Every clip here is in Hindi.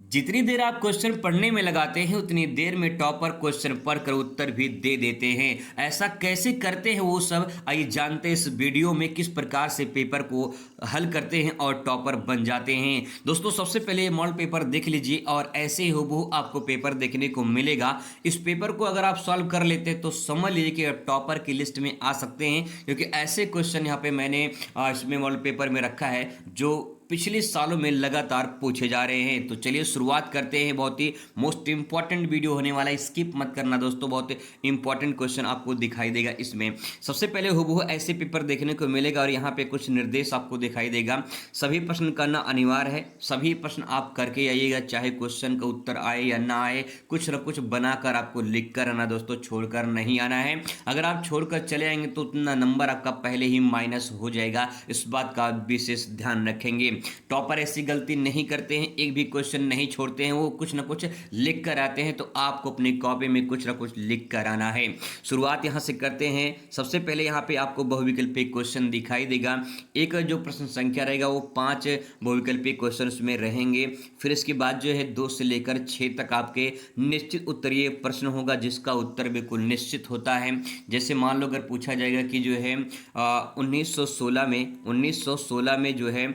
जितनी देर आप क्वेश्चन पढ़ने में लगाते हैं उतनी देर में टॉपर क्वेश्चन पढ़कर उत्तर भी दे देते हैं। ऐसा कैसे करते हैं वो सब, आइए जानते हैं इस वीडियो में किस प्रकार से पेपर को हल करते हैं और टॉपर बन जाते हैं। दोस्तों सबसे पहले मॉडल पेपर देख लीजिए और ऐसे ही हूबहू आपको पेपर देखने को मिलेगा। इस पेपर को अगर आप सॉल्व कर लेते हैं तो समझ लीजिए कि आप टॉपर की लिस्ट में आ सकते हैं, क्योंकि ऐसे क्वेश्चन यहाँ पे मैंने इसमें मॉडल पेपर में रखा है जो पिछले सालों में लगातार पूछे जा रहे हैं। तो चलिए शुरुआत करते हैं। बहुत ही मोस्ट इंपॉर्टेंट वीडियो होने वाला है, स्किप मत करना दोस्तों, बहुत इंपॉर्टेंट क्वेश्चन आपको दिखाई देगा इसमें। सबसे पहले हूबहू ऐसे पेपर देखने को मिलेगा और यहाँ पे कुछ निर्देश आपको दिखाई देगा। सभी प्रश्न करना अनिवार्य है, सभी प्रश्न आप करके आइएगा, चाहे क्वेश्चन का उत्तर आए या ना आए, कुछ न कुछ बनाकर आपको लिख कर आना दोस्तों, छोड़कर नहीं आना है। अगर आप छोड़कर चले आएंगे तो उतना नंबर आपका पहले ही माइनस हो जाएगा, इस बात का विशेष ध्यान रखेंगे। टॉपर ऐसी गलती नहीं करते हैं, एक भी क्वेश्चन नहीं छोड़ते हैं, वो कुछ ना कुछ लिख कर आते हैं, तो आपको अपनी कॉपी में कुछ ना कुछ लिख कर आना है। शुरुआत यहां से करते हैं। सबसे पहले यहां पे आपको बहुविकल्पी क्वेश्चन दिखाई देगा। एक जो प्रश्न संख्या रहेगा वो 5 बहुविकल्पी क्वेश्चन उसमें रहेंगे। फिर इसके बाद जो है 2 से लेकर 6 तक आपके निश्चित उत्तरीय प्रश्न होगा, जिसका उत्तर बिल्कुल निश्चित होता है। जैसे मान लो अगर पूछा जाएगा कि जो है 1916 में जो है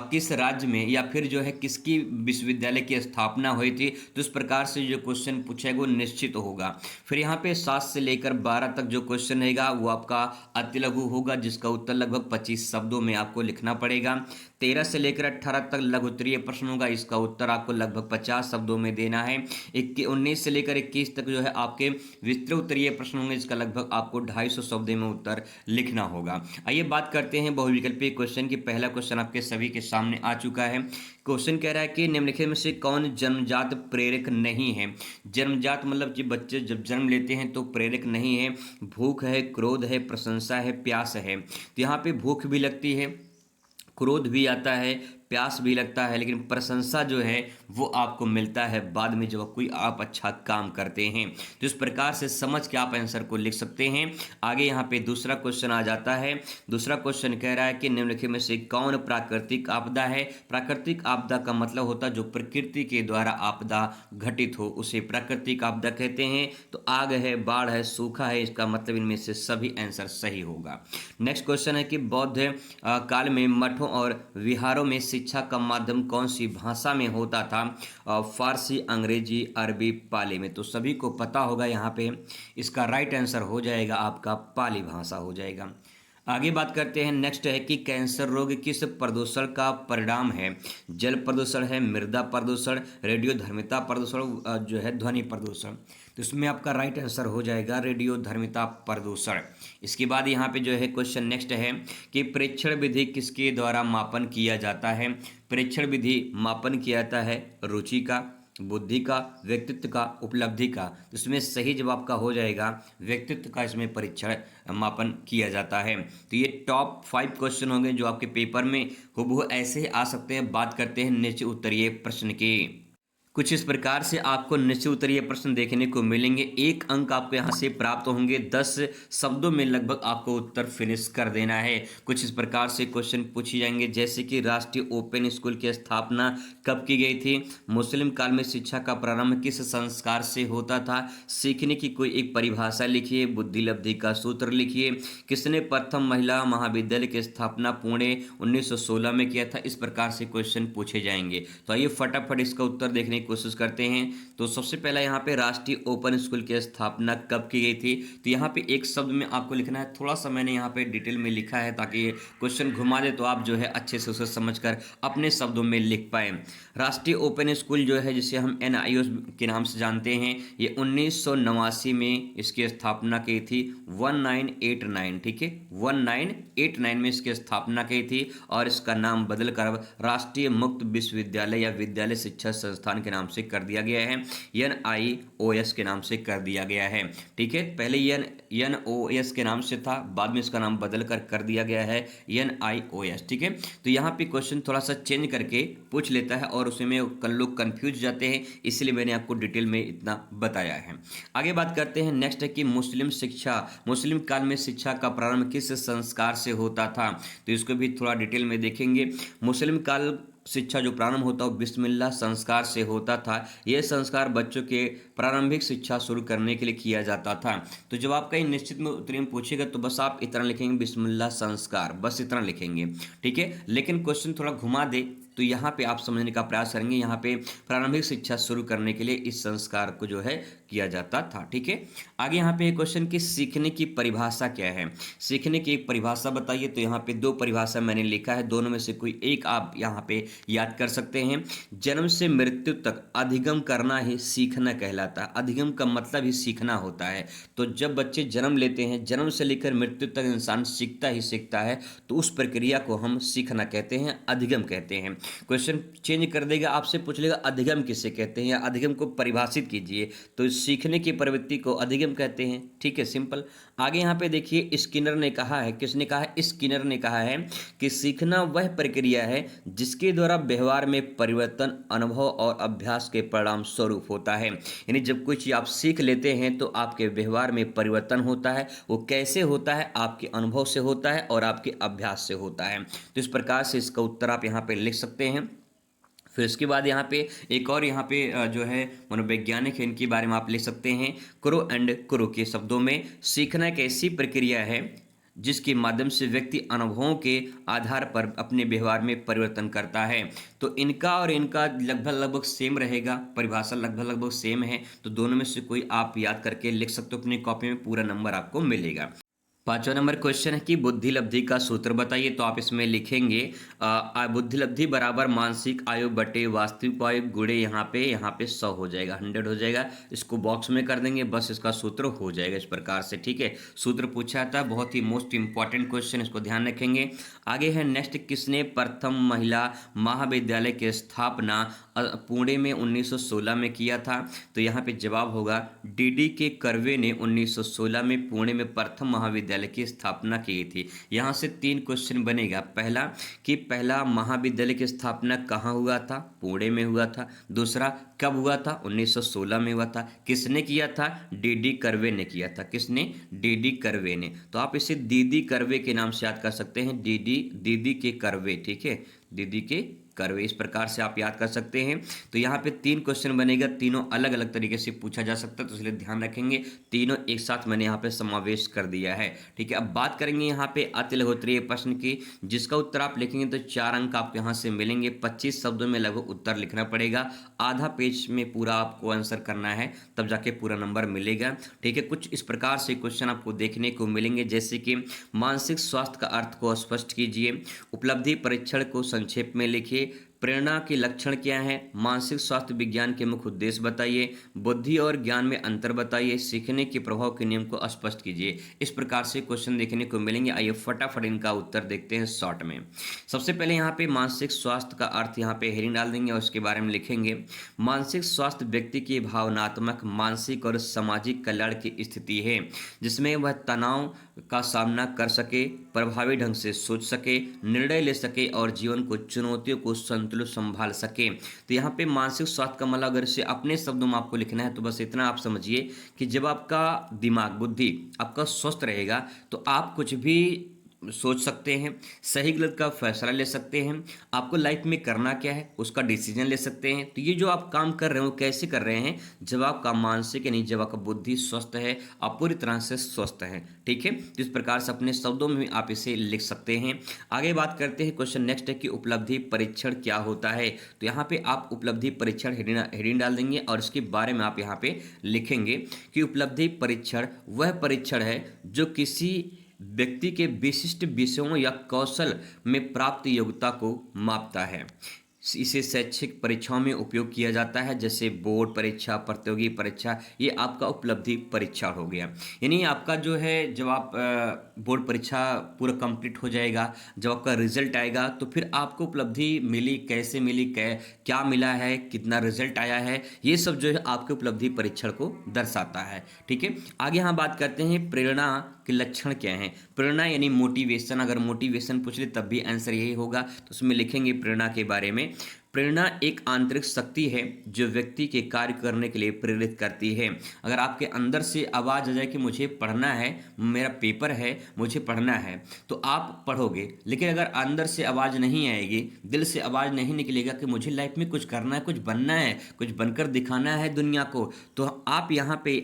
किस राज्य में या फिर जो है किसकी विश्वविद्यालय की स्थापना हुई थी, तो इस प्रकार से जो क्वेश्चन पूछेगा वो निश्चित होगा। फिर यहाँ पे 7 से लेकर 12 तक जो क्वेश्चन रहेगा वो आपका अति लघु होगा, जिसका उत्तर लगभग 25 शब्दों में आपको लिखना पड़ेगा। 13 से लेकर 18 तक लघु उत्तरीय प्रश्न होगा, इसका उत्तर आपको लगभग 50 शब्दों में देना है। 19 से लेकर 21 तक जो है आपके विस्तृत उत्तरीय प्रश्न होंगे, इसका लगभग आपको 250 शब्दों में उत्तर लिखना होगा। आइए बात करते हैं बहुविकल्पी क्वेश्चन की। पहला क्वेश्चन आपके सभी के सामने आ चुका है। क्वेश्चन कह रहा है कि निम्नलिखित में से कौन जन्मजात प्रेरक नहीं है। जन्मजात मतलब कि बच्चे जब जन्म लेते हैं तो प्रेरक नहीं है। भूख है, क्रोध है, प्रशंसा है, प्यास है। तो यहाँ पे भूख भी लगती है, क्रोध भी आता है, प्यास भी लगता है, लेकिन प्रशंसा जो है वो आपको मिलता है बाद में जब कोई आप अच्छा काम करते हैं। तो इस प्रकार से समझ के आप आंसर को लिख सकते हैं। आगे यहाँ पे दूसरा क्वेश्चन आ जाता है। दूसरा क्वेश्चन कह रहा है कि निम्नलिखित में से कौन प्राकृतिक आपदा है। प्राकृतिक आपदा का मतलब होता है जो प्रकृति के द्वारा आपदा घटित हो, उसे प्राकृतिक आपदा कहते हैं। तो आग है, बाढ़ है, सूखा है, इसका मतलब इनमें से सभी आंसर सही होगा। नेक्स्ट क्वेश्चन है कि बौद्ध काल में मठों और विहारों में शिक्षा का माध्यम कौन सी भाषा में होता था। फारसी, अंग्रेजी, अरबी, पाली में। तो सभी को पता होगा यहाँ पे इसका राइट आंसर हो जाएगा आपका पाली भाषा हो जाएगा। आगे बात करते हैं। नेक्स्ट है कि कैंसर रोग किस प्रदूषण का परिणाम है। जल प्रदूषण है, मृदा प्रदूषण, रेडियोधर्मिता प्रदूषण, जो है ध्वनि प्रदूषण। तो इसमें आपका राइट आंसर हो जाएगा रेडियोधर्मिता प्रदूषण। इसके बाद यहाँ पे जो है क्वेश्चन नेक्स्ट है कि प्रेक्षण विधि किसके द्वारा मापन किया जाता है। प्रेक्षण विधि मापन किया जाता है रुचि का, बुद्धि का, व्यक्तित्व का, उपलब्धि का। इसमें सही जवाब का हो जाएगा व्यक्तित्व का, इसमें परीक्षण मापन किया जाता है। तो ये टॉप 5 क्वेश्चन होंगे जो आपके पेपर में हूबहू ऐसे ही आ सकते हैं। बात करते हैं निश्चित उत्तरीय प्रश्न की। कुछ इस प्रकार से आपको निश्चित उत्तरीय प्रश्न देखने को मिलेंगे। 1 अंक आपको यहाँ से प्राप्त होंगे। 10 शब्दों में लगभग आपको उत्तर फिनिश कर देना है। कुछ इस प्रकार से क्वेश्चन पूछे जाएंगे, जैसे कि राष्ट्रीय ओपन स्कूल की स्थापना कब की गई थी। मुस्लिम काल में शिक्षा का प्रारंभ किस संस्कार से होता था। सीखने की कोई एक परिभाषा लिखिए। बुद्धि लब्धि का सूत्र लिखिए। किसने प्रथम महिला महाविद्यालय की स्थापना पुणे 1916 में किया था। इस प्रकार से क्वेश्चन पूछे जाएंगे। तो आइए फटाफट इसका उत्तर देखने कोशिश करते हैं। तो सबसे पहला यहाँ पे राष्ट्रीय ओपन स्कूल की स्थापना कब की गई थी। तो यहाँ पे एक शब्द में आपको लिखना है। थोड़ा सा मैंने यहाँ पे डिटेल में लिखा है ताकि ये क्वेश्चन घुमा दे तो आप जो है अच्छे से उसे समझकर अपने शब्दों में लिख पाए। राष्ट्रीय ओपन स्कूल जो है जिसे हम NIO के नाम से जानते हैं, ये 1989 में इसकी स्थापना की थी। 1989, ठीक है, 1989 में इसकी स्थापना की थी और इसका नाम बदलकर राष्ट्रीय मुक्त विश्वविद्यालय या विद्यालय शिक्षा संस्थान के नाम से कर दिया गया है। NIOS के नाम से कर दिया गया है। ठीक है, पहले NOS के नाम से था, बाद में इसका नाम बदल कर दिया गया है NIOS। ठीक है, तो यहाँ पे क्वेश्चन थोड़ा सा चेंज करके पूछ लेता है और उसमें लोग कंफ्यूज जाते हैं, इसलिए मैंने आपको डिटेल में इतना बताया है। आगे बात करते हैं। नेक्स्ट है कि मुस्लिम काल में शिक्षा का प्रारंभ किस संस्कार से होता था। तो इसको भी थोड़ा डिटेल में देखेंगे। मुस्लिम काल शिक्षा जो प्रारंभ होता है वो बिस्मिल्लाह संस्कार से होता था। यह संस्कार बच्चों के प्रारंभिक शिक्षा शुरू करने के लिए किया जाता था। तो जब आप कहीं निश्चित में उत्तीर्ण पूछेगा तो बस आप इतना लिखेंगे, बिस्मिल्लाह संस्कार, बस इतना लिखेंगे, ठीक है। लेकिन क्वेश्चन थोड़ा घुमा दे तो यहाँ पे आप समझने का प्रयास करेंगे, यहाँ पे प्रारंभिक शिक्षा शुरू करने के लिए इस संस्कार को जो है किया जाता था, ठीक है। आगे यहाँ पे एक क्वेश्चन कि सीखने की परिभाषा क्या है। सीखने की एक परिभाषा बताइए। तो यहाँ पे दो परिभाषा मैंने लिखा है, दोनों में से कोई एक आप यहाँ पे याद कर सकते हैं। जन्म से मृत्यु तक अधिगम करना ही सीखना कहलाता है। अधिगम का मतलब ही सीखना होता है। तो जब बच्चे जन्म लेते हैं, जन्म से लेकर मृत्यु तक इंसान सीखता ही सीखता है, तो उस प्रक्रिया को हम सीखना कहते हैं, अधिगम कहते हैं। क्वेश्चन चेंज कर देगा, आपसे पूछ लेगा अधिगम किसे कहते हैं या अधिगम को परिभाषित कीजिए, तो सीखने की प्रवृत्ति को अधिगम कहते हैं, ठीक है, सिंपल। आगे यहाँ पे देखिए, स्किनर ने कहा है, किसने कहा है, स्किनर ने कहा है कि सीखना वह प्रक्रिया है जिसके द्वारा व्यवहार में परिवर्तन अनुभव और अभ्यास के परिणाम स्वरूप होता है। यानी जब कोई चीज़ आप सीख लेते हैं तो आपके व्यवहार में परिवर्तन होता है। वो कैसे होता है, आपके अनुभव से होता है और आपके अभ्यास से होता है। तो इस प्रकार से इसका उत्तर आप यहाँ पे लिख सकते हैं। फिर उसके बाद यहाँ पे एक और यहाँ पे जो है मनोवैज्ञानिक है, इनके बारे में आप लिख सकते हैं। क्रो एंड क्रो के शब्दों में सीखना एक ऐसी प्रक्रिया है जिसके माध्यम से व्यक्ति अनुभवों के आधार पर अपने व्यवहार में परिवर्तन करता है। तो इनका और इनका लगभग सेम रहेगा, परिभाषा लगभग सेम है। तो दोनों में से कोई आप याद करके लिख सकते हो अपनी कॉपी में, पूरा नंबर आपको मिलेगा। 5वां नंबर क्वेश्चन है कि बुद्धि लब्धि का सूत्र बताइए। तो आप इसमें लिखेंगे बुद्धि लब्धि बराबर मानसिक आयु बटे वास्तविक आयु गुणे यहाँ पे 100 हो जाएगा, 100 हो जाएगा। इसको बॉक्स में कर देंगे, बस इसका सूत्र हो जाएगा इस प्रकार से, ठीक है। सूत्र पूछा था, बहुत ही मोस्ट इंपॉर्टेंट क्वेश्चन, इसको ध्यान रखेंगे। आगे है नेक्स्ट, किसने प्रथम महिला महाविद्यालय की स्थापना पुणे में 1916 में किया था। तो यहाँ पे जवाब होगा डी के कर्वे ने 1916 में पुणे में प्रथम महाविद्यालय की स्थापना की थी। यहाँ से 3 क्वेश्चन बनेगा। पहला कि पहला महाविद्यालय की स्थापना कहाँ हुआ था, पुणे में हुआ था। दूसरा कब हुआ था, 1916 में हुआ था। किसने किया था, डी कर्वे ने किया था। किसने, डी कर्वे ने। तो आप इसे दीदी कर्वे के नाम से याद कर सकते हैं, दीदी के कर्वे, ठीक है, दीदी के कर्वे, इस प्रकार से आप याद कर सकते हैं। तो यहाँ पे 3 क्वेश्चन बनेगा, तीनों अलग अलग तरीके से पूछा जा सकता है, तो इसलिए ध्यान रखेंगे तीनों एक साथ मैंने यहाँ पे समावेश कर दिया है, ठीक है। अब बात करेंगे यहाँ पे अति लघुत्तरीय प्रश्न की, जिसका उत्तर आप लिखेंगे तो 4 अंक आपको यहाँ से मिलेंगे। 25 शब्दों में लगभग उत्तर लिखना पड़ेगा, आधा पेज में पूरा आपको आंसर करना है, तब जाके पूरा नंबर मिलेगा, ठीक है। कुछ इस प्रकार से क्वेश्चन आपको देखने को मिलेंगे, जैसे कि मानसिक स्वास्थ्य का अर्थ को स्पष्ट कीजिए, उपलब्धि परीक्षण को संक्षेप में लिखिए, प्रेरणा के लक्षण क्या है, मानसिक स्वास्थ्य विज्ञान के मुख्य उद्देश्य बताइए, बुद्धि और ज्ञान में अंतर बताइए, सीखने के प्रभाव के नियम को स्पष्ट कीजिए। इस प्रकार से क्वेश्चन देखने को मिलेंगे। आइए फटाफट इनका उत्तर देखते हैं शॉर्ट में। सबसे पहले यहाँ पे मानसिक स्वास्थ्य का अर्थ यहाँ पे हेडिंग डाल देंगे और उसके बारे में लिखेंगे, मानसिक स्वास्थ्य व्यक्ति की भावनात्मक, मानसिक और सामाजिक कल्याण की स्थिति है जिसमें वह तनाव का सामना कर सके, प्रभावी ढंग से सोच सके, निर्णय ले सके और जीवन को चुनौतियों को संतुलित संभाल सके। तो यहाँ पे मानसिक स्वास्थ्य का मतलब अगर इसे अपने शब्दों में आपको लिखना है तो बस इतना आप समझिए कि जब आपका दिमाग, बुद्धि आपका स्वस्थ रहेगा तो आप कुछ भी सोच सकते हैं, सही गलत का फैसला ले सकते हैं, आपको लाइफ में करना क्या है उसका डिसीजन ले सकते हैं। तो ये जो आप काम कर रहे हो कैसे कर रहे हैं, जब आपका मानसिक यानी जब आपका बुद्धि स्वस्थ है, आप पूरी तरह से स्वस्थ हैं, ठीक है। तो इस प्रकार से अपने शब्दों में आप इसे लिख सकते हैं। आगे बात करते हैं, क्वेश्चन नेक्स्ट है कि उपलब्धि परीक्षण क्या होता है। तो यहाँ पे आप उपलब्धि परीक्षण हेडिंग डाल देंगे और इसके बारे में आप यहाँ पे लिखेंगे कि उपलब्धि परीक्षण वह परीक्षण है जो किसी व्यक्ति के विशिष्ट विषयों या कौशल में प्राप्त योग्यता को मापता है। इसे शैक्षिक परीक्षाओं में उपयोग किया जाता है, जैसे बोर्ड परीक्षा, प्रतियोगी परीक्षा, ये आपका उपलब्धि परीक्षण हो गया। यानी आपका जो है जब आप बोर्ड परीक्षा पूरा कंप्लीट हो जाएगा, जब आपका रिजल्ट आएगा तो फिर आपको उपलब्धि मिली, कैसे मिली, क्या मिला है, कितना रिजल्ट आया है, ये सब जो है आपके उपलब्धि परीक्षण को दर्शाता है, ठीक है। आगे हम बात करते हैं प्रेरणा के लक्षण क्या हैं। प्रेरणा यानी मोटिवेशन, अगर मोटिवेशन पूछ ले तब भी आंसर यही होगा, तो उसमें लिखेंगे प्रेरणा के बारे में, प्रेरणा एक आंतरिक शक्ति है जो व्यक्ति के कार्य करने के लिए प्रेरित करती है। अगर आपके अंदर से आवाज़ आ जाए कि मुझे पढ़ना है, मेरा पेपर है, मुझे पढ़ना है, तो आप पढ़ोगे। लेकिन अगर अंदर से आवाज़ नहीं आएगी, दिल से आवाज़ नहीं निकलेगा कि मुझे लाइफ में कुछ करना है, कुछ बनना है, कुछ बनकर दिखाना है दुनिया को, तो आप यहाँ पे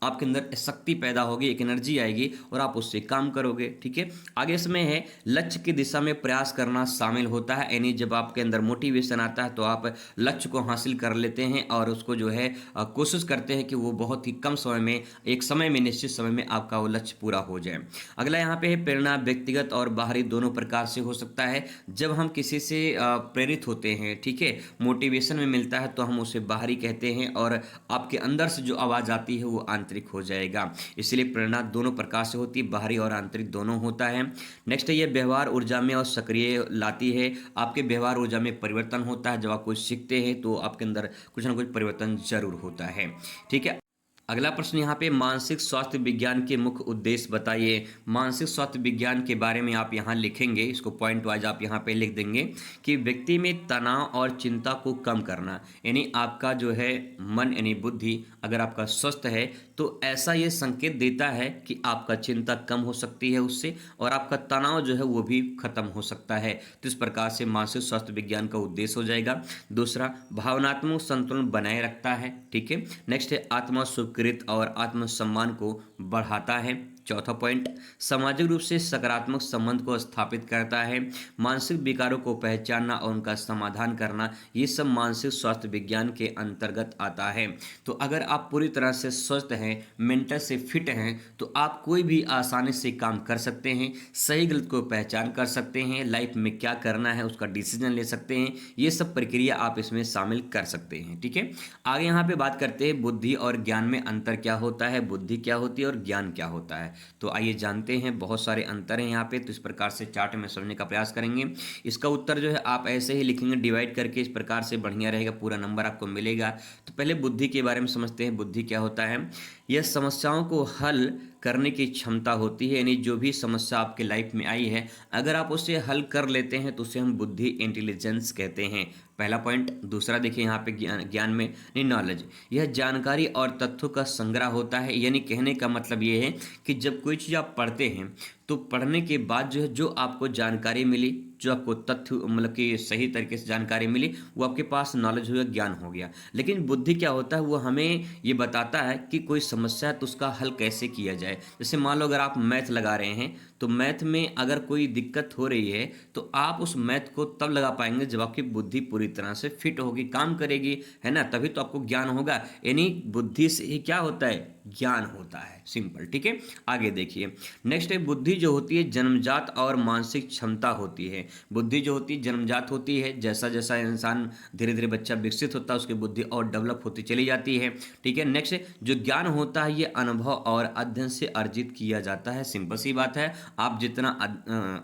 आपके अंदर शक्ति पैदा होगी, एक एनर्जी आएगी और आप उससे काम करोगे। ठीक है, आगे इसमें है लक्ष्य की दिशा में प्रयास करना शामिल होता है। यानी जब आपके अंदर मोटिवेशन आता है तो आप लक्ष्य को हासिल कर लेते हैं और उसको जो है कोशिश करते हैं कि वो बहुत ही कम समय में, एक समय में, निश्चित समय में आपका वो लक्ष्य पूरा हो जाए। अगला यहाँ पे है प्रेरणा व्यक्तिगत और बाहरी दोनों प्रकार से हो सकता है। जब हम किसी से प्रेरित होते हैं, ठीक है, मोटिवेशन में मिलता है, तो हम उसे बाहरी कहते हैं और आपके अंदर से जो आवाज़ आती है वो आंतरिक हो जाएगा। इसलिए प्रेरणा दोनों प्रकार से होती है, बाहरी और आंतरिक दोनों होता है। नेक्स्ट है ये व्यवहार ऊर्जा में और सक्रिय लाती है। आपके व्यवहार ऊर्जा में परिवर्तन होता है। जब आप कुछ सीखते हैं तो आपके अंदर कुछ ना कुछ परिवर्तन जरूर होता है। ठीक है, अगला प्रश्न यहाँ पे मानसिक स्वास्थ्य विज्ञान के मुख्य उद्देश्य बताइए। मानसिक स्वास्थ्य विज्ञान के बारे में आप यहाँ लिखेंगे, इसको पॉइंट वाइज आप यहाँ पे लिख देंगे कि व्यक्ति में तनाव और चिंता को कम करना। यानी आपका जो है मन यानी बुद्धि अगर आपका स्वस्थ है तो ऐसा ये संकेत देता है कि आपका चिंता कम हो सकती है उससे, और आपका तनाव जो है वो भी खत्म हो सकता है। तो इस प्रकार से मानसिक स्वास्थ्य विज्ञान का उद्देश्य हो जाएगा। दूसरा, भावनात्मक संतुलन बनाए रखता है। ठीक है, नेक्स्ट है आत्मा स्वीकृत और आत्मसम्मान को बढ़ाता है। चौथा पॉइंट, सामाजिक रूप से सकारात्मक संबंध को स्थापित करता है। मानसिक विकारों को पहचानना और उनका समाधान करना, ये सब मानसिक स्वास्थ्य विज्ञान के अंतर्गत आता है। तो अगर आप पूरी तरह से स्वस्थ हैं, मेंटल से फिट हैं, तो आप कोई भी आसानी से काम कर सकते हैं, सही गलत को पहचान कर सकते हैं, लाइफ में क्या करना है उसका डिसीजन ले सकते हैं। ये सब प्रक्रिया आप इसमें शामिल कर सकते हैं। ठीक है, आगे यहाँ पे बात करते हैं बुद्धि और ज्ञान में अंतर क्या होता है, बुद्धि क्या होती है और ज्ञान क्या होता है। तो आइए जानते हैं, बहुत सारे अंतर हैं यहाँ पे। तो इस प्रकार से चार्ट में समझने का प्रयास करेंगे। इसका उत्तर जो है आप ऐसे ही लिखेंगे डिवाइड करके, इस प्रकार से बढ़िया रहेगा, पूरा नंबर आपको मिलेगा। तो पहले बुद्धि के बारे में समझते हैं। बुद्धि क्या होता है? यह समस्याओं को हल करने की क्षमता होती है। यानी जो भी समस्या आपके लाइफ में आई है, अगर आप उसे हल कर लेते हैं तो उसे हम बुद्धि, इंटेलिजेंस कहते हैं। पहला पॉइंट। दूसरा देखिए यहाँ पे ज्ञान में नहीं, नॉलेज, यह जानकारी और तथ्यों का संग्रह होता है। यानी कहने का मतलब ये है कि जब कोई चीज़ आप पढ़ते हैं तो पढ़ने के बाद जो है, जो आपको जानकारी मिली, जो आपको तथ्य मतलब कि सही तरीके से जानकारी मिली, वो आपके पास नॉलेज हो गया, ज्ञान हो गया। लेकिन बुद्धि क्या होता है, वो हमें ये बताता है कि कोई समस्या है तो उसका हल कैसे किया जाए। जैसे मान लो अगर आप मैथ लगा रहे हैं, तो मैथ में अगर कोई दिक्कत हो रही है तो आप उस मैथ को तब लगा पाएंगे जब आपकी बुद्धि पूरी तरह से फिट होगी, काम करेगी, है ना, तभी तो आपको ज्ञान होगा। यानी बुद्धि से ही क्या होता है, ज्ञान होता है। सिंपल। ठीक है, आगे देखिए। नेक्स्ट है बुद्धि जो होती है जन्मजात और मानसिक क्षमता होती है। बुद्धि जो होती है जन्मजात होती है, जैसा जैसा इंसान धीरे धीरे बच्चा विकसित होता है उसकी बुद्धि और डेवलप होती चली जाती है। ठीक है, नेक्स्ट जो ज्ञान होता है ये अनुभव और अध्ययन से अर्जित किया जाता है। सिंपल सी बात है, आप जितना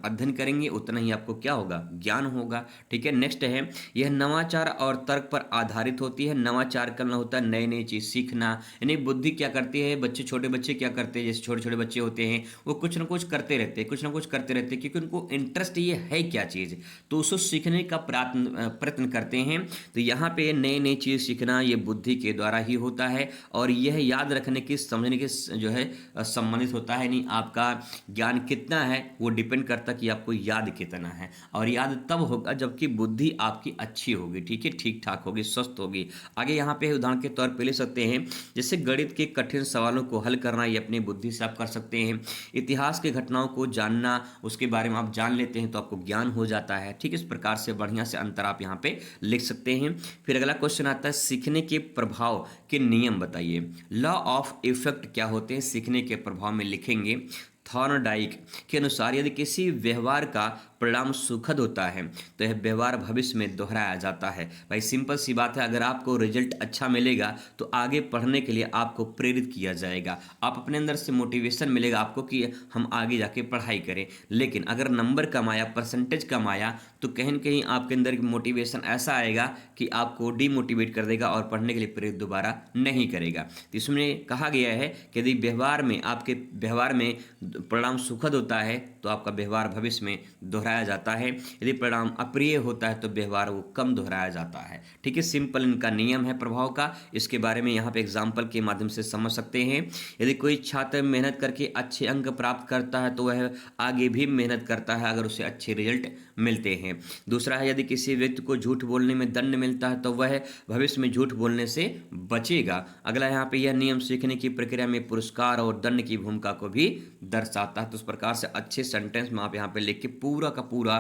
अध्ययन करेंगे उतना ही आपको क्या होगा, ज्ञान होगा। ठीक है, नेक्स्ट है यह नवाचार और तर्क पर आधारित होती है। नवाचार करना होता है नई नई चीज सीखना। यानी बुद्धि क्या करती है, बच्चे, छोटे बच्चे क्या करते हैं, जैसे छोटे छोटे बच्चे होते हैं वो कुछ ना कुछ करते रहते हैं, कुछ ना कुछ करते रहते हैं, क्योंकि उनको इंटरेस्ट ये है क्या चीज़, तो उसको सीखने का प्रयत्न करते हैं। तो यहाँ पे नई नई चीज़ सीखना ये बुद्धि के द्वारा ही होता है, और यह याद रखने की, समझने के जो है संबंधित होता है। नहीं, आपका ज्ञान कितना है वो डिपेंड करता है कि आपको याद कितना है, और याद तब होगा जबकि बुद्धि आपकी अच्छी होगी। ठीक है, ठीक ठाक होगी, स्वस्थ होगी। आगे यहाँ पे उदाहरण के तौर पे ले सकते हैं, जैसे गणित के कठिन सवालों को हल करना, ये अपनी बुद्धि से आप कर सकते हैं। इतिहास के घटनाओं को जानना, उसके बारे में आप जान लेते हैं तो आपको ज्ञान हो जाता है। ठीक, इस प्रकार से बढ़िया से अंतर आप यहाँ पे लिख सकते हैं। फिर अगला क्वेश्चन आता है सीखने के प्रभाव के नियम बताइए। लॉ ऑफ इफेक्ट क्या होते हैं, सीखने के प्रभाव में लिखेंगे। थॉर्नडाइक के अनुसार यदि किसी व्यवहार का परिणाम सुखद होता है तो यह व्यवहार भविष्य में दोहराया जाता है। भाई सिंपल सी बात है, अगर आपको रिजल्ट अच्छा मिलेगा तो आगे पढ़ने के लिए आपको प्रेरित किया जाएगा, आप अपने अंदर से मोटिवेशन मिलेगा आपको कि हम आगे जाके पढ़ाई करें। लेकिन अगर नंबर कम आया, परसेंटेज कम आया, तो कहीं न कहीं आपके अंदर मोटिवेशन ऐसा आएगा कि आपको डीमोटिवेट कर देगा और पढ़ने के लिए प्रेरित दोबारा नहीं करेगा। तो इसमें कहा गया है कि यदि व्यवहार में, आपके व्यवहार में परिणाम सुखद होता है तो आपका व्यवहार भविष्य में दोहराया दोहराया जाता है, यदि परिणाम अप्रिय होता है तो व्यवहार वो कम दोहराया जाता है। ठीक है, सिंपल इनका नियम है प्रभाव का, इसके बारे में यहाँ पे एग्जाम्पल के माध्यम से समझ सकते हैं। यदि कोई छात्र मेहनत करके अच्छे अंक प्राप्त करता है तो वह आगे भी मेहनत करता है अगर उसे अच्छे रिजल्ट मिलते हैं। दूसरा है, यदि किसी व्यक्ति को झूठ बोलने में दंड मिलता है तो वह भविष्य में झूठ बोलने से बचेगा। अगला यहाँ पे यह नियम सीखने की प्रक्रिया में पुरस्कार और दंड की भूमिका को भी दर्शाता है। तो इस प्रकार से अच्छे सेंटेंस में आप यहाँ पे लिख के पूरा का पूरा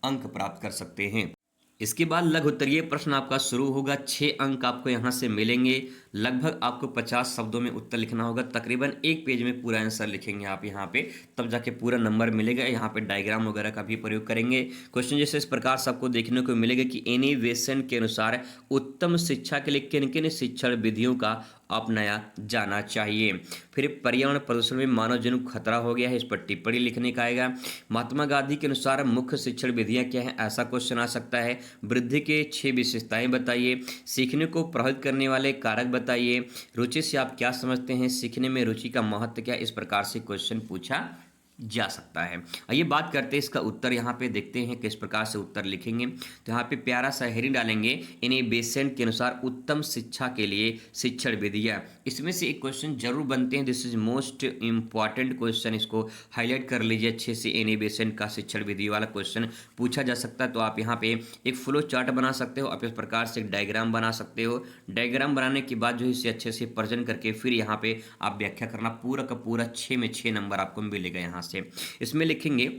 अंक प्राप्त कर सकते हैं। इसके बाद लघु उत्तरीय प्रश्न आपका शुरू होगा। 6 अंक आपको यहाँ से मिलेंगे। लगभग आपको 50 शब्दों में उत्तर लिखना होगा। तकरीबन 1 पेज में पूरा आंसर लिखेंगे आप यहाँ पे, तब जाके पूरा नंबर मिलेगा। यहाँ पे डायग्राम वगैरह का भी प्रयोग करेंगे। क्वेश्चन जैसे इस प्रकार से आपको देखने को मिलेगा कि एनी बेसेंट के अनुसार उत्तम शिक्षा के लिए किन किन शिक्षण विधियों का अपनाया जाना चाहिए। फिर पर्यावरण प्रदूषण में मानव जीवन को खतरा हो गया है, इस पर टिप्पणी लिखने का आएगा। महात्मा गांधी के अनुसार मुख्य शिक्षण विधियां क्या है, ऐसा क्वेश्चन आ सकता है। वृद्धि के 6 विशेषताएं बताइए। सीखने को प्रभावित करने वाले कारक बताइए। रुचि से आप क्या समझते हैं, सीखने में रुचि का महत्व क्या, इस प्रकार से क्वेश्चन पूछा जा सकता है। आइए बात करते हैं इसका उत्तर। यहाँ पे देखते हैं किस प्रकार से उत्तर लिखेंगे। तो यहाँ पे प्यारा सा हेडिंग डालेंगे, इन्हें बेसेंट के अनुसार उत्तम शिक्षा के लिए शिक्षण विधियाँ। इसमें से एक क्वेश्चन जरूर बनते हैं, this is most important question, इसको हाईलाइट कर लीजिए अच्छे से। एनी बेसेंट का शिक्षण विधि वाला क्वेश्चन पूछा जा सकता है। तो आप यहाँ पे एक फ्लो चार्ट बना सकते हो, आप इस प्रकार से एक डायग्राम बना सकते हो। डायग्राम बनाने के बाद जो है इसे अच्छे से प्रेजेंट करके फिर यहाँ पे आप व्याख्या करना। पूरा का पूरा 6 में 6 नंबर आपको मिलेगा। यहाँ से इसमें लिखेंगे,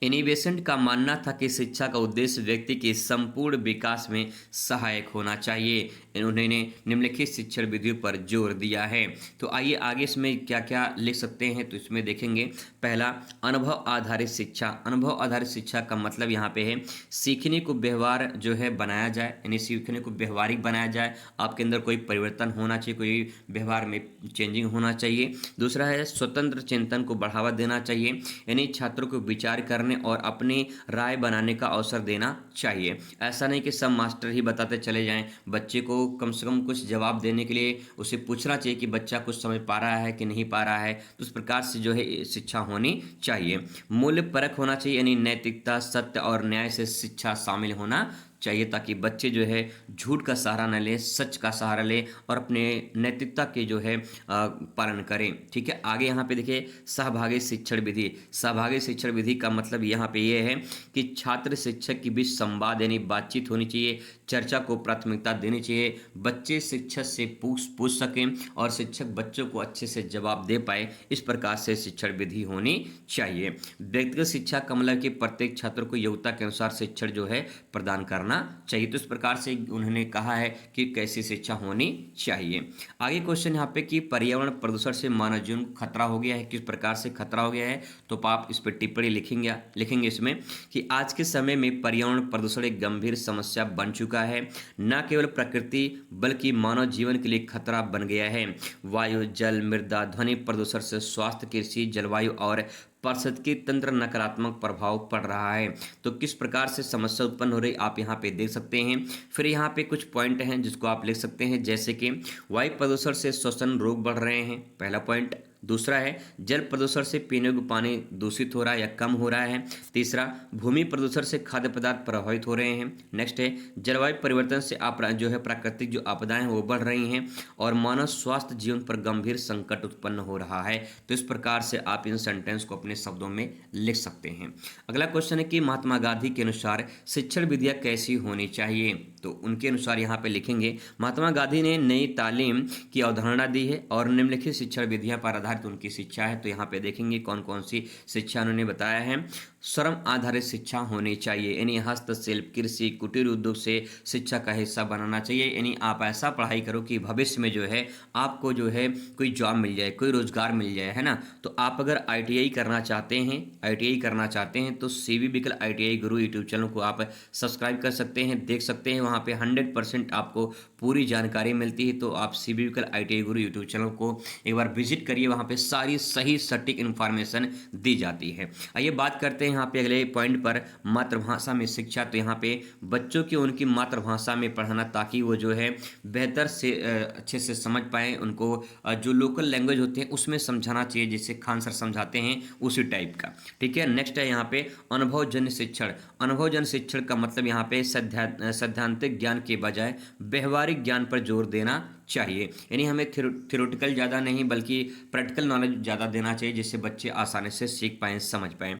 इनोवेशन का मानना था कि शिक्षा का उद्देश्य व्यक्ति के संपूर्ण विकास में सहायक होना चाहिए। उन्होंने निम्नलिखित शिक्षण विधियों पर जोर दिया है। तो आइए आगे इसमें क्या क्या लिख सकते हैं। तो इसमें देखेंगे, पहला अनुभव आधारित शिक्षा। अनुभव आधारित शिक्षा का मतलब यहाँ पे है सीखने को व्यवहार जो है बनाया जाए, यानी सीखने को व्यवहारिक बनाया जाए। आपके अंदर कोई परिवर्तन होना चाहिए, कोई व्यवहार में चेंजिंग होना चाहिए। दूसरा है स्वतंत्र चिंतन को बढ़ावा देना चाहिए, यानी छात्रों को विचार करने और अपनी राय बनाने का अवसर देना चाहिए। ऐसा नहीं कि सब मास्टर ही बताते चले जाएं, बच्चे को कम से कम कुछ जवाब देने के लिए उसे पूछना चाहिए कि बच्चा कुछ समझ पा रहा है कि नहीं पा रहा है। तो उस प्रकार से जो है शिक्षा होनी चाहिए। मूल्य परक होना चाहिए, यानी नैतिकता, सत्य और न्याय से शिक्षा शामिल होना चाहिए, ताकि बच्चे जो है झूठ का सहारा न ले, सच का सहारा ले और अपने नैतिकता के जो है पालन करें। ठीक है, आगे यहाँ पे देखिए सहभागी शिक्षण विधि। सहभागी शिक्षण विधि का मतलब यहाँ पे ये है कि छात्र शिक्षक के बीच संवाद यानी बातचीत होनी चाहिए, चर्चा को प्राथमिकता देनी चाहिए। बच्चे शिक्षक से पूछ सकें और शिक्षक बच्चों को अच्छे से जवाब दे पाए, इस प्रकार से शिक्षण विधि होनी चाहिए। व्यक्तिगत शिक्षा का मतलब कि प्रत्येक छात्र को योग्यता के अनुसार शिक्षण जो है प्रदान करना चाहिए। तो इस प्रकार से उन्होंने कहा है कि कैसी शिक्षा होनी चाहिए। आगे क्वेश्चन यहाँ पे कि पर्यावरण प्रदूषण से मानव जीवन को खतरा हो गया है, किस प्रकार से खतरा हो गया है। तो आप इस पर टिप्पणी लिखेंगे इसमें कि आज के समय में पर्यावरण प्रदूषण एक गंभीर समस्या बन चुका है, न केवल प्रकृति बल्कि मानव जीवन के लिए खतरा बन गया है। वायु, जल, मृदा, ध्वनि प्रदूषण से स्वास्थ्य, कृषि, जलवायु और पारिस्थितिकी तंत्र नकारात्मक प्रभाव पड़ रहा है। तो किस प्रकार से समस्या उत्पन्न हो रही आप यहाँ पे देख सकते हैं। फिर यहाँ पे कुछ पॉइंट हैं जिसको आप लिख सकते हैं, जैसे कि वायु प्रदूषण से श्वसन रोग बढ़ रहे हैं, पहला पॉइंट। दूसरा है जल प्रदूषण से पीने योग्य पानी दूषित हो रहा है या कम हो रहा है। तीसरा, भूमि प्रदूषण से खाद्य पदार्थ प्रभावित हो रहे हैं। नेक्स्ट है जलवायु परिवर्तन से जो है प्राकृतिक जो आपदाएं हैं वो बढ़ रही हैं और मानव स्वास्थ्य जीवन पर गंभीर संकट उत्पन्न हो रहा है। तो इस प्रकार से आप इन सेंटेंस को अपने शब्दों में लिख सकते हैं। अगला क्वेश्चन है कि महात्मा गांधी के अनुसार शिक्षण विधियाँ कैसी होनी चाहिए। तो उनके अनुसार यहाँ पे लिखेंगे, महात्मा गांधी ने नई तालीम की अवधारणा दी है और निम्नलिखित शिक्षण विधियाँ पर आधारित उनकी शिक्षा है। तो यहाँ पे देखेंगे कौन कौन सी शिक्षा उन्होंने बताया है। श्रम आधारित शिक्षा होनी चाहिए, यानी हस्तशिल्प, कृषि, कुटीर उद्योग से शिक्षा का हिस्सा बनाना चाहिए। यानी आप ऐसा पढ़ाई करो कि भविष्य में जो है आपको जो है कोई जॉब मिल जाए, कोई रोजगार मिल जाए, है ना। तो आप अगर ITI करना चाहते हैं तो CV विकल ITI गुरु यूट्यूब चैनल को आप सब्सक्राइब कर सकते हैं, देख सकते हैं। वहाँ पे 100% आपको पूरी जानकारी मिलती है। तो आप CV विकल ITI गुरु यूट्यूब चैनल को एक बार विजिट करिए, वहाँ पे सारी सही सटीक इन्फॉर्मेशन दी जाती है। आइए बात करते हैं यहाँ पे अगले पॉइंट पर, मातृभाषा में शिक्षा। तो यहाँ पे बच्चों की उनकी मातृभाषा में पढ़ाना, ताकि वो जो है बेहतर से अच्छे से समझ पाएँ। उनको जो लोकल लैंग्वेज होते हैं उसमें समझाना चाहिए, जैसे खान सर समझाते हैं उसी टाइप का। ठीक है, नेक्स्ट है यहाँ पे अनुभवजन्य शिक्षण। अनुभवजन्य शिक्षण का मतलब यहाँ पे सैद्धांतिक ज्ञान के बजाय व्यवहारिक ज्ञान पर जोर देना चाहिए। यानी हमें थ्योरेटिकल ज़्यादा नहीं बल्कि प्रैक्टिकल नॉलेज ज़्यादा देना चाहिए, जिससे बच्चे आसानी से सीख पाएँ, समझ पाएँ।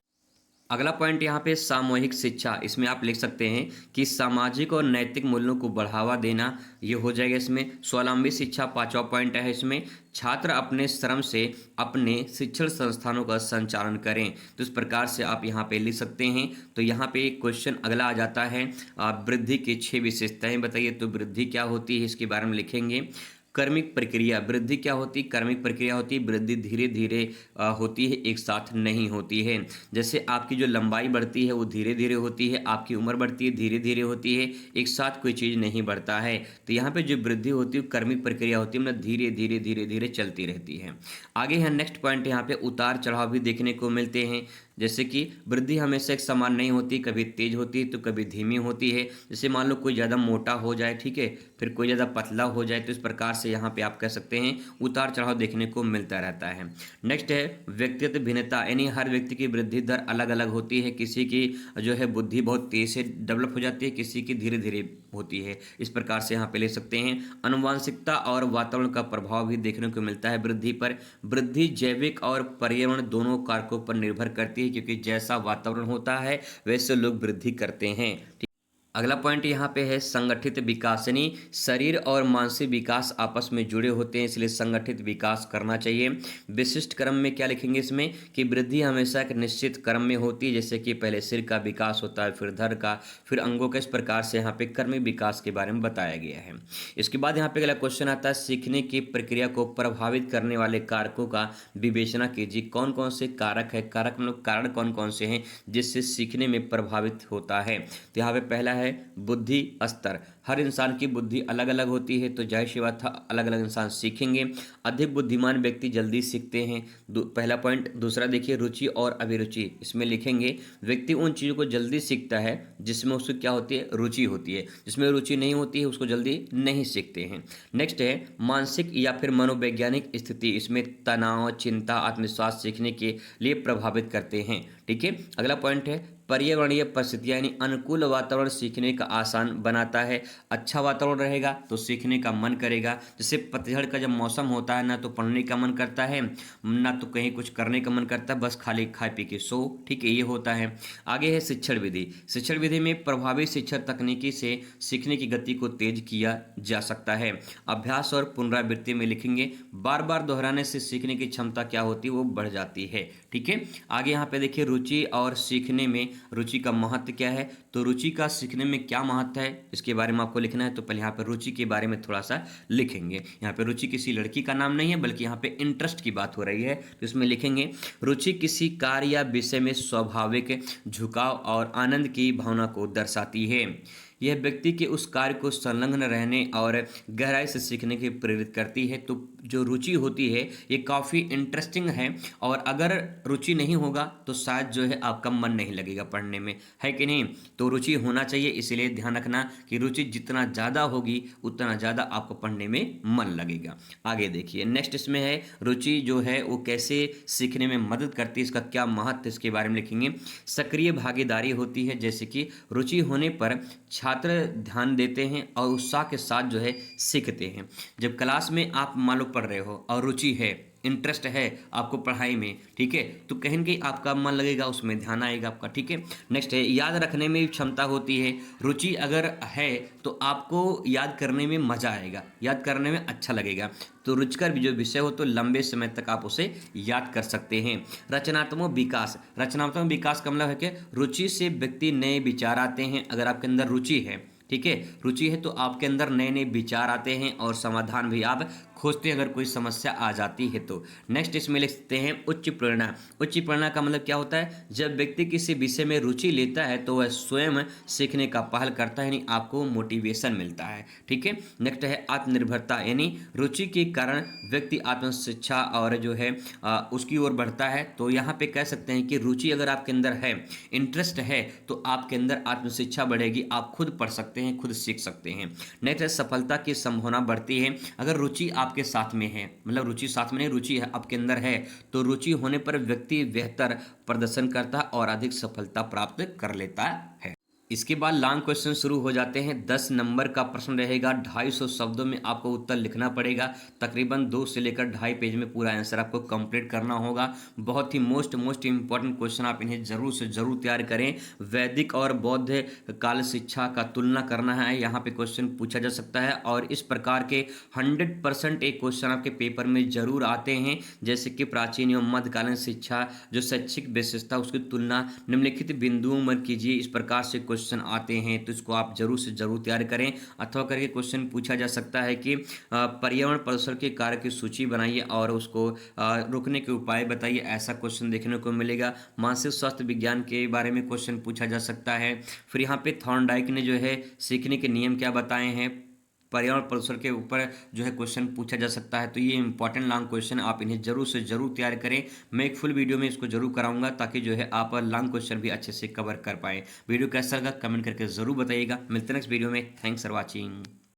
अगला पॉइंट यहाँ पे सामूहिक शिक्षा। इसमें आप लिख सकते हैं कि सामाजिक और नैतिक मूल्यों को बढ़ावा देना, ये हो जाएगा इसमें। स्वावलंबी शिक्षा पांचवा पॉइंट है इसमें। छात्र अपने श्रम से अपने शिक्षण संस्थानों का संचालन करें। तो इस प्रकार से आप यहाँ पे लिख सकते हैं। तो यहाँ पे एक क्वेश्चन अगला आ जाता है, वृद्धि की 6 विशेषताएं बताइए। तो वृद्धि क्या होती है इसके बारे में लिखेंगे। कर्मिक प्रक्रिया, वृद्धि क्या होती है? कर्मिक प्रक्रिया होती है। वृद्धि धीरे धीरे होती है, एक साथ नहीं होती है। जैसे आपकी जो लंबाई बढ़ती है वो धीरे धीरे होती है, आपकी उम्र बढ़ती है धीरे धीरे होती है, एक साथ कोई चीज़ नहीं बढ़ता है। तो यहाँ पे जो वृद्धि होती है कर्मिक प्रक्रिया होती है, मतलब धीरे धीरे धीरे धीरे चलती रहती है। आगे है नेक्स्ट पॉइंट, यहाँ पे उतार चढ़ाव भी देखने को मिलते हैं। जैसे कि वृद्धि हमेशा एक समान नहीं होती, कभी तेज होती है तो कभी धीमी होती है। जैसे मान लो कोई ज़्यादा मोटा हो जाए, ठीक है, फिर कोई ज़्यादा पतला हो जाए, तो इस प्रकार से यहाँ पे आप कह सकते हैं उतार चढ़ाव देखने को मिलता रहता है। नेक्स्ट है व्यक्तिगत भिन्नता, यानी हर व्यक्ति की वृद्धि दर अलग अलग होती है। किसी की जो है बुद्धि बहुत तेज से डेवलप हो जाती है, किसी की धीरे धीरे होती है। इस प्रकार से यहाँ पे ले सकते हैं। आनुवंशिकता और वातावरण का प्रभाव भी देखने को मिलता है वृद्धि पर। वृद्धि जैविक और पर्यावरण दोनों कारकों पर निर्भर करती है, क्योंकि जैसा वातावरण होता है वैसे लोग वृद्धि करते हैं। अगला पॉइंट यहाँ पे है संगठित विकास, यानी शरीर और मानसिक विकास आपस में जुड़े होते हैं, इसलिए संगठित विकास करना चाहिए। विशिष्ट क्रम में क्या लिखेंगे इसमें कि वृद्धि हमेशा एक निश्चित क्रम में होती है, जैसे कि पहले सिर का विकास होता है, फिर धड़ का, फिर अंगों का। इस प्रकार से यहाँ पे क्रमिक विकास के बारे में बताया गया है। इसके बाद यहाँ पे अगला क्वेश्चन आता है, सीखने की प्रक्रिया को प्रभावित करने वाले कारकों का विवेचना कीजिए। कौन कौन से कारक है, कारक मतलब कारण कौन कौन से हैं जिससे सीखने में प्रभावित होता है। तो यहाँ पे पहला है बुद्धि स्तर। हर इंसान की बुद्धि अलग अलग होती है, तो जाहिर सी बात है अलग अलग इंसान सीखेंगे। अधिक बुद्धिमान व्यक्ति जल्दी सीखते हैं, पहला पॉइंट। दूसरा देखिए रुचि और अभिरुचि, इसमें लिखेंगे व्यक्ति उन चीज़ों को जल्दी सीखता है जिसमें उसको क्या होती है, रुचि होती है। जिसमें रुचि नहीं होती है उसको जल्दी नहीं सीखते हैं। नेक्स्ट है मानसिक या फिर मनोवैज्ञानिक स्थिति, इसमें तनाव, चिंता, आत्मविश्वास सीखने के लिए प्रभावित करते हैं। ठीक है, अगला पॉइंट है पर्यावरणीय परिस्थितियाँ, यानी अनुकूल वातावरण सीखने का आसान बनाता है। अच्छा वातावरण रहेगा तो सीखने का मन करेगा। जैसे पतझड़ का जब मौसम होता है, ना तो पढ़ने का मन करता है ना तो कहीं कुछ करने का मन करता है, बस खाली खाए पी के सो। ठीक है, ये होता है। आगे है शिक्षण विधि। शिक्षण विधि में प्रभावी शिक्षण तकनीकी से सीखने की गति को तेज किया जा सकता है। अभ्यास और पुनरावृत्ति में लिखेंगे बार बार दोहराने से सीखने की क्षमता क्या होती है, वो बढ़ जाती है। ठीक है, आगे यहाँ पे देखिए रुचि और सीखने में रुचि का महत्व क्या है। तो रुचि का सीखने में क्या महत्व है इसके बारे में आपको लिखना है। तो पहले यहाँ पे रुचि के बारे में थोड़ा सा लिखेंगे। यहाँ पे रुचि किसी लड़की का नाम नहीं है, बल्कि यहाँ पे इंटरेस्ट की बात हो रही है। तो इसमें लिखेंगे रुचि किसी कार्य या विषय में स्वाभाविक झुकाव और आनंद की भावना को दर्शाती है। यह व्यक्ति के उस कार्य को संलग्न रहने और गहराई से सीखने के प्रेरित करती है। तो जो रुचि होती है ये काफ़ी इंटरेस्टिंग है, और अगर रुचि नहीं होगा तो शायद जो है आपका मन नहीं लगेगा पढ़ने में, है कि नहीं। तो रुचि होना चाहिए, इसीलिए ध्यान रखना कि रुचि जितना ज़्यादा होगी उतना ज़्यादा आपको पढ़ने में मन लगेगा। आगे देखिए नेक्स्ट इसमें है रुचि जो है वो कैसे सीखने में मदद करती है, इसका क्या महत्व, इसके बारे में लिखेंगे। सक्रिय भागीदारी होती है, जैसे कि रुचि होने पर छात्र ध्यान देते हैं और उत्साह के साथ जो है सीखते हैं। जब क्लास में आप मान लो पढ़ रहे हो और रुचि है, इंटरेस्ट है आपको पढ़ाई में, ठीक है, तो कहीं न कहीं आपका मन लगेगा, उसमें ध्यान आएगा आपका। ठीक है, नेक्स्ट है याद रखने में क्षमता होती है। रुचि अगर है तो आपको याद करने में मज़ा आएगा, याद करने में अच्छा लगेगा। तो रुचिकर जो विषय हो तो लंबे समय तक आप उसे याद कर सकते हैं। रचनात्मक विकास, रचनात्मक विकास का मतलब है कि रुचि से व्यक्ति नए विचार आते हैं। अगर आपके अंदर रुचि है, ठीक है, रुचि है तो आपके अंदर नए नए विचार आते हैं और समाधान भी आप खोजते हैं अगर कोई समस्या आ जाती है तो। नेक्स्ट इसमें लिख सकते हैं उच्च प्रेरणा। उच्च प्रेरणा का मतलब क्या होता है? जब व्यक्ति किसी विषय में रुचि लेता है तो वह स्वयं सीखने का पहल करता है, यानी आपको मोटिवेशन मिलता है। ठीक है। नेक्स्ट है आत्मनिर्भरता, यानी रुचि के कारण व्यक्ति आत्मशिक्षा और जो है उसकी ओर बढ़ता है। तो यहाँ पे कह सकते हैं कि रुचि अगर आपके अंदर है, इंटरेस्ट है, तो आपके अंदर आत्मशिक्षा बढ़ेगी, आप खुद पढ़ सकते हैं, खुद सीख सकते हैं। नेक्स्ट है सफलता की संभावना बढ़ती है। अगर रुचि आपके साथ में है, मतलब रुचि साथ में नहीं, रुचि आपके अंदर है, तो रुचि होने पर व्यक्ति बेहतर प्रदर्शन करता और अधिक सफलता प्राप्त कर लेता है। इसके बाद लॉन्ग क्वेश्चन शुरू हो जाते हैं। 10 नंबर का प्रश्न रहेगा, 250 शब्दों में आपको उत्तर लिखना पड़ेगा। तकरीबन 2 से लेकर 2.5 पेज में पूरा आंसर आपको कंप्लीट करना होगा। बहुत ही मोस्ट इंपॉर्टेंट क्वेश्चन, आप इन्हें जरूर से जरूर तैयार करें। वैदिक और बौद्ध काल शिक्षा का तुलना करना है, यहाँ पे क्वेश्चन पूछा जा सकता है। और इस प्रकार के 100% एक क्वेश्चन आपके पेपर में जरूर आते हैं, जैसे कि प्राचीन एवं मध्यकालीन शिक्षा जो शैक्षिक विशेषता उसकी तुलना निम्नलिखित बिंदुओं में कीजिए। इस प्रकार से क्वेश्चन आते हैं, तो इसको आप जरूर से जरूर तैयार करें। अथवा करके क्वेश्चन पूछा जा सकता है कि पर्यावरण प्रदूषण के कार्य की सूची बनाइए और उसको रोकने के उपाय बताइए। ऐसा क्वेश्चन देखने को मिलेगा। मानसिक स्वास्थ्य विज्ञान के बारे में क्वेश्चन पूछा जा सकता है। फिर यहाँ पे थॉर्नडाइक ने जो है सीखने के नियम क्या बताए हैं, पर्यावरण प्रदूषण के ऊपर जो है क्वेश्चन पूछा जा सकता है। तो ये इंपॉर्टेंट लॉन्ग क्वेश्चन, आप इन्हें जरूर से जरूर तैयार करें। मैं एक फुल वीडियो में इसको जरूर कराऊंगा ताकि जो है आप लॉन्ग क्वेश्चन भी अच्छे से कवर कर पाए। वीडियो कैसा लगा कमेंट करके जरूर बताइएगा। मिलते हैं नेक्स्ट वीडियो में। Thanks for watching.